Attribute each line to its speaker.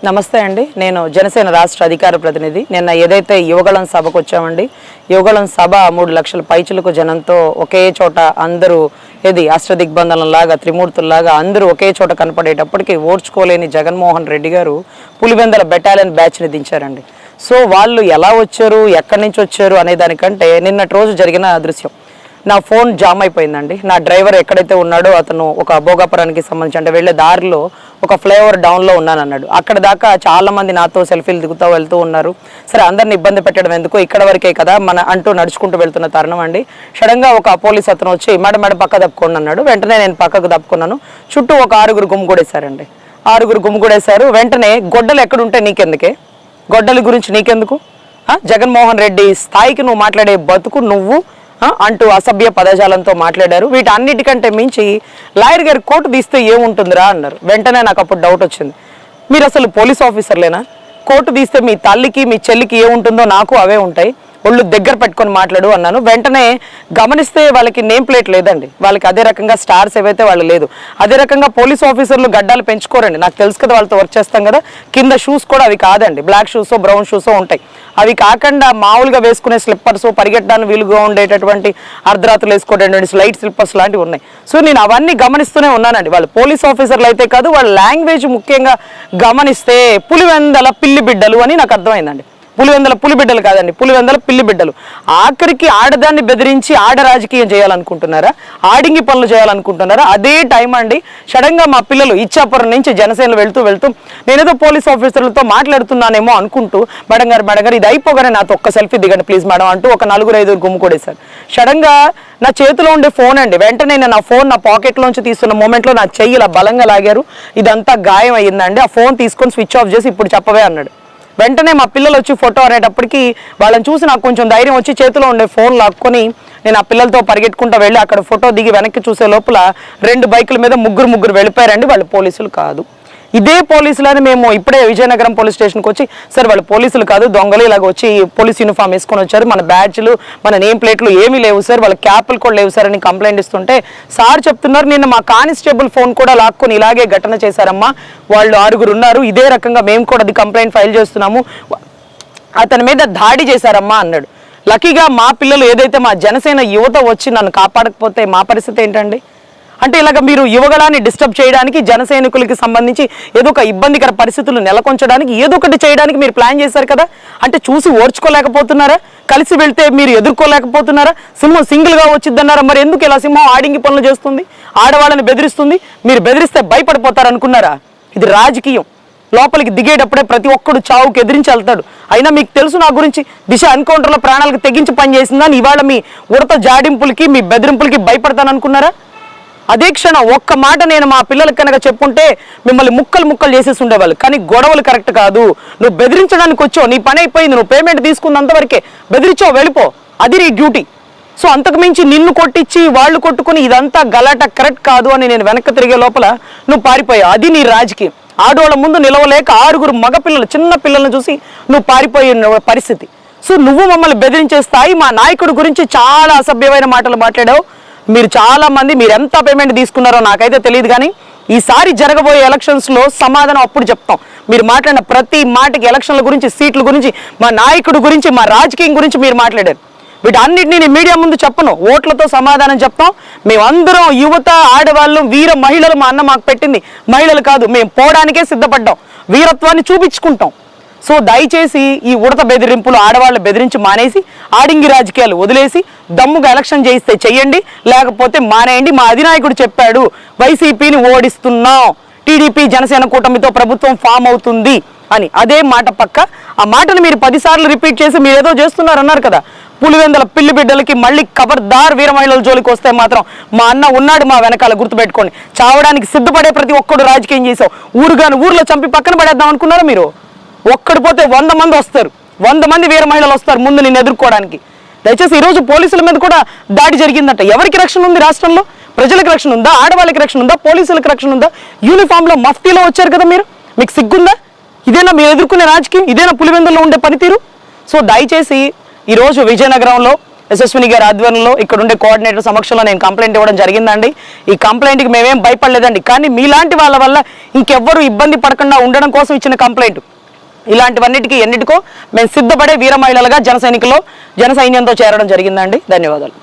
Speaker 1: నమస్తే అండి. నేను జనసేన రాష్ట్ర అధికార ప్రతినిధి. నిన్న ఏదైతే యువగళం సభకు వచ్చామండి, యువగళం సభ 3 లక్షల పైచులకు జనంతో ఒకే చోట అందరూ అష్టదిగ్బంధనంలాగా త్రిమూర్తుల్లాగా అందరూ ఒకే చోట కనపడేటప్పటికీ ఓర్చుకోలేని జగన్మోహన్ రెడ్డి గారు పులివెందల బెటాలియన్ బ్యాచ్ని దించారండి. సో వాళ్ళు ఎలా వచ్చారు, ఎక్కడి నుంచి వచ్చారు అనే దానికంటే నిన్నటి రోజు జరిగిన దృశ్యం, నా ఫోన్ జామ్ అయిపోయిందండి. నా డ్రైవర్ ఎక్కడైతే ఉన్నాడో అతను ఒక భోగాపురానికి సంబంధించి అంటే వెళ్ళే దారిలో ఒక ఫ్లైఓవర్ డౌన్లో ఉన్నానన్నాడు. అక్కడ దాకా చాలామంది నాతో సెల్ఫీలు దిగుతూ వెళ్తూ ఉన్నారు. సరే, అందరిని ఇబ్బంది పెట్టడం ఎందుకు, ఇక్కడ వరకే కదా మన అంటూ నడుచుకుంటూ వెళ్తున్న తరుణం అండి. సడన్గా ఒక పోలీస్ అతను వచ్చి మెడ పక్క తప్పుకోండి అన్నాడు. వెంటనే నేను పక్కకు తప్పుకున్నాను. చుట్టూ ఒక 6 గుమ్మిగూడేశారండి. 6 గుమ్మిగూడేశారు. వెంటనే గొడ్డలు ఎక్కడుంటే నీకెందుకే, గొడ్డల గురించి నీకెందుకు, జగన్మోహన్ రెడ్డి స్థాయికి నువ్వు మాట్లాడే బతుకు నువ్వు అంటూ అసభ్య పదజాలంతో మాట్లాడారు. వీటన్నిటికంటే మించి లాయర్ గారి కోర్టు తీస్తే ఏముంటుందిరా అన్నారు. వెంటనే నాకు అప్పుడు డౌట్ వచ్చింది, మీరు అసలు పోలీస్ ఆఫీసర్లేనా? కోర్టు తీస్తే మీ తల్లికి మీ చెల్లికి ఏముంటుందో నాకు అవే ఉంటాయి, ఒళ్ళు దగ్గర పెట్టుకొని మాట్లాడు అన్నాను. వెంటనే గమనిస్తే వాళ్ళకి నేమ్ ప్లేట్ లేదండి, వాళ్ళకి అదే రకంగా స్టార్స్ ఏవైతే వాళ్ళు లేదు. అదే రకంగా పోలీస్ ఆఫీసర్లు గడ్డాలు పెంచుకోరండి, నాకు తెలుసు కదా, వాళ్ళతో వర్క్ చేస్తాం కదా. కింద షూస్ కూడా అవి కాదండి, బ్లాక్ షూసో బ్రౌన్ షూసో ఉంటాయి. అవి కాకుండా మామూలుగా వేసుకునే స్లిప్పర్స్, పరిగెట్టడానికి వీలుగా ఉండేటటువంటి అర్ధరాత్రులు వేసుకోవడానికి స్లైట్ స్లిప్పర్స్ లాంటివి ఉన్నాయి. సో నేను అవన్నీ గమనిస్తూనే ఉన్నానండి. వాళ్ళు పోలీస్ ఆఫీసర్లు అయితే కాదు, వాళ్ళ లాంగ్వేజ్ ముఖ్యంగా గమనిస్తే పులివెందల పిల్లి బిడ్డలు అని నాకు అర్థమైందండి. పులివెందల పులిబిడ్డలు కాదండి, పులివెందల పిల్లి బిడ్డలు. ఆఖరికి ఆడదాన్ని బెదిరించి ఆడ రాజకీయం చేయాలనుకుంటున్నారా, ఆడింగి పనులు చేయాలనుకుంటున్నారా? అదే టైం అండి, సడన్గా మా పిల్లలు ఇచ్చాపురం నుంచి జనసేనలు వెళ్తూ నేనేదో పోలీస్ ఆఫీసర్లతో మాట్లాడుతున్నానేమో అనుకుంటూ మేడం గారు ఇది అయిపోగానే నాతో ఒక్క సెల్ఫీ దిగండి ప్లీజ్ మేడం అంటూ ఒక 4-5 గుమ్ముకొడేశారు. సడన్గా నా చేతిలో ఉండే ఫోన్ అండి, వెంటనే నేను ఆ ఫోన్ నా పాకెట్లోంచి తీస్తున్న మూమెంట్లో నా చెయ్యి ఇలా బలంగా లాగారు. ఇదంతా గాయం అయ్యిందండి. ఆ ఫోన్ తీసుకొని స్విచ్ ఆఫ్ చేసి ఇప్పుడు చెప్పవే అన్నాడు. వెంటనే మా పిల్లలు వచ్చి ఫోటో అనేటప్పటికీ వాళ్ళని చూసి నాకు కొంచెం ధైర్యం వచ్చి చేతిలో ఉండే ఫోన్ లాక్కొని నేను ఆ పిల్లలతో పరిగెట్టుకుంటూ వెళ్ళి అక్కడ ఫోటో దిగి వెనక్కి చూసే లోపల 2 బైకుల మీద ముగ్గురు వెళ్ళిపోయారండి. వాళ్ళు పోలీసులు కాదు. ఇదే పోలీసులని మేము ఇప్పుడే విజయనగరం పోలీస్ స్టేషన్కి వచ్చి, సార్ వాళ్ళు పోలీసులు కాదు దొంగలు, ఇలాగ వచ్చి పోలీస్ యూనిఫామ్ వేసుకొని వచ్చారు, మన బ్యాడ్జ్లు మన నేమ్ ప్లేట్లు ఏమీ లేవు సార్, వాళ్ళ క్యాప్లు కూడా లేవు సార్ అని కంప్లైంట్ ఇస్తుంటే సార్ చెప్తున్నారు, నిన్న మా కానిస్టేబుల్ ఫోన్ కూడా లాక్కొని ఇలాగే ఘటన చేశారమ్మా, వాళ్ళు 6 ఉన్నారు, ఇదే రకంగా మేము కూడా అది కంప్లైంట్ ఫైల్ చేస్తున్నాము, అతని మీద దాడి చేశారమ్మా అన్నాడు. లక్కీగా మా పిల్లలు ఏదైతే మా జనసేన యువత వచ్చి నన్ను కాపాడకపోతే మా పరిస్థితి ఏంటండి? అంటే ఇలాగ మీరు యువగళాన్ని డిస్టర్బ్ చేయడానికి, జన సైనికులకి సంబంధించి ఏదో ఒక ఇబ్బందికర పరిస్థితులు నెలకొంచడానికి ఏదో ఒకటి చేయడానికి మీరు ప్లాన్ చేశారు కదా. అంటే చూసి ఓర్చుకోలేకపోతున్నారా? కలిసి వెళ్తే మీరు ఎదుర్కోలేకపోతున్నారా? సింహం సింగిల్గా వచ్చిద్దన్నారా? మరి ఎందుకు ఇలా సింహం ఆడింగి పనులు చేస్తుంది, ఆడవాళ్ళని బెదిరిస్తుంది? మీరు బెదిరిస్తే భయపడిపోతారనుకున్నారా? ఇది రాజకీయం. లోపలికి దిగేటప్పుడే ప్రతి ఒక్కడు చావుకి ఎదిరించి వెళ్తాడు. అయినా మీకు తెలుసు నా గురించి, దిశ ఎన్కౌంటర్లో ప్రాణాలకు తెగించి పనిచేసిందని ఇవాళ మీ ఉడత జాడింపులకి మీ బెదిరింపులకి భయపడతాననుకున్నారా? అదే క్షణం ఒక్క మాట నేను మా పిల్లలకి కనుక చెప్పుంటే మిమ్మల్ని ముక్కలు చేసేసి ఉండేవాళ్ళు. కానీ గొడవలు కరెక్ట్ కాదు, నువ్వు బెదిరించడానికి వచ్చావు, నీ పని అయిపోయింది, నువ్వు పేమెంట్ తీసుకున్నంతవరకే, బెదిరించావు వెళ్ళిపో, అది నీ డ్యూటీ. సో అంతకు మించి నిన్ను కొట్టించి వాళ్ళు కొట్టుకుని ఇదంతా గలాట కరెక్ట్ కాదు అని నేను వెనక్కి తిరిగే లోపల నువ్వు పారిపోయావు. అది నీ రాజకీయం. ఆడవాళ్ళ ముందు నిలవలేక 6 మగపిల్లలు చిన్న పిల్లలను చూసి నువ్వు పారిపోయిన పరిస్థితి. సో నువ్వు మమ్మల్ని బెదిరించే స్థాయి, మా నాయకుడి గురించి చాలా అసభ్యమైన మాటలు మాట్లాడావు. మీరు చాలా మంది మీరు ఎంత పేమెంట్ తీసుకున్నారో నాకైతే తెలియదు, కానీ ఈసారి జరగబోయే ఎలక్షన్స్లో సమాధానం అప్పుడు చెప్తాం. మీరు మాట్లాడిన ప్రతి మాటకి ఎలక్షన్ల గురించి, సీట్ల గురించి, మా నాయకుడి గురించి, మా రాజకీయం గురించి మీరు మాట్లాడారు. వీటన్నిటిని నేను మీడియా ముందు చెప్పను, ఓట్లతో సమాధానం చెప్తాం. మేమందరం యువత, ఆడవాళ్ళు, వీర మహిళలు, మా అన్న మాకు పెట్టింది మహిళలు కాదు, మేము పోవడానికే సిద్ధపడ్డాం, వీరత్వాన్ని చూపించుకుంటాం. సో దయచేసి ఈ ఉడత బెదిరింపులు, ఆడవాళ్ళు బెదిరించి మానేసి ఆడింగి రాజకీయాలు వదిలేసి దమ్ముగా ఎలక్షన్ చేయిస్తే చెయ్యండి, లేకపోతే మానేయండి. మా అధినాయకుడు చెప్పాడు, వైసీపీని ఓడిస్తున్నాం, టీడీపీ జనసేన కూటమితో ప్రభుత్వం ఫామ్ అవుతుంది అని. అదే మాట పక్క ఆ మాటను మీరు 10 సార్లు రిపీట్ చేసి మీరు ఏదో చేస్తున్నారన్నారు కదా. పులివెందల పిల్లి బిడ్డలకి మళ్ళీ ఖబర్దార్ వీర మహిళల జోలికి వస్తే మాత్రం మా అన్న ఉన్నాడు మా వెనకాల, గుర్తుపెట్టుకోండి. చావడానికి సిద్ధపడే ప్రతి ఒక్కడు రాజకీయం చేసావు. ఊర్లో చంపి పక్కన పడేద్దాం అనుకున్నారా మీరు? ఒక్కడు పోతే 100 మంది వస్తారు, 100 మంది వీర మహిళలు వస్తారు ముందు నిన్ను ఎదుర్కోవడానికి. దయచేసి ఈరోజు పోలీసుల మీద కూడా దాడి జరిగిందంట. ఎవరికి రక్షణ ఉంది రాష్ట్రంలో? ప్రజలకు రక్షణ ఉందా? ఆడవాళ్ళకి రక్షణ ఉందా? పోలీసులకు రక్షణ ఉందా? యూనిఫామ్లో మఫ్తీలో వచ్చారు కదా మీరు, మీకు సిగ్గుందా? ఇదేనా మీరు ఎదుర్కొనే రాజకీయం? ఇదేనా పులివెందుల్లో ఉండే పనితీరు? సో దయచేసి ఈరోజు విజయనగరంలో యశస్విని గారి ఆధ్వర్యంలో ఇక్కడ ఉండే కోఆర్డినేటర్ సమక్షంలో నేను కంప్లైంట్ ఇవ్వడం జరిగిందండి. ఈ కంప్లైంట్కి మేమేం భయపడలేదండి, కానీ మీలాంటి వాళ్ళ వల్ల ఇంకెవ్వరూ ఇబ్బంది పడకుండా ఉండడం కోసం ఇచ్చిన కంప్లైంట్. ఇలాంటివన్నిటికీ ఎన్నిటికో మేము సిద్ధపడే వీర మహిళలుగా జన సైన్యంతో చేరడం జరిగిందండి. ధన్యవాదాలు.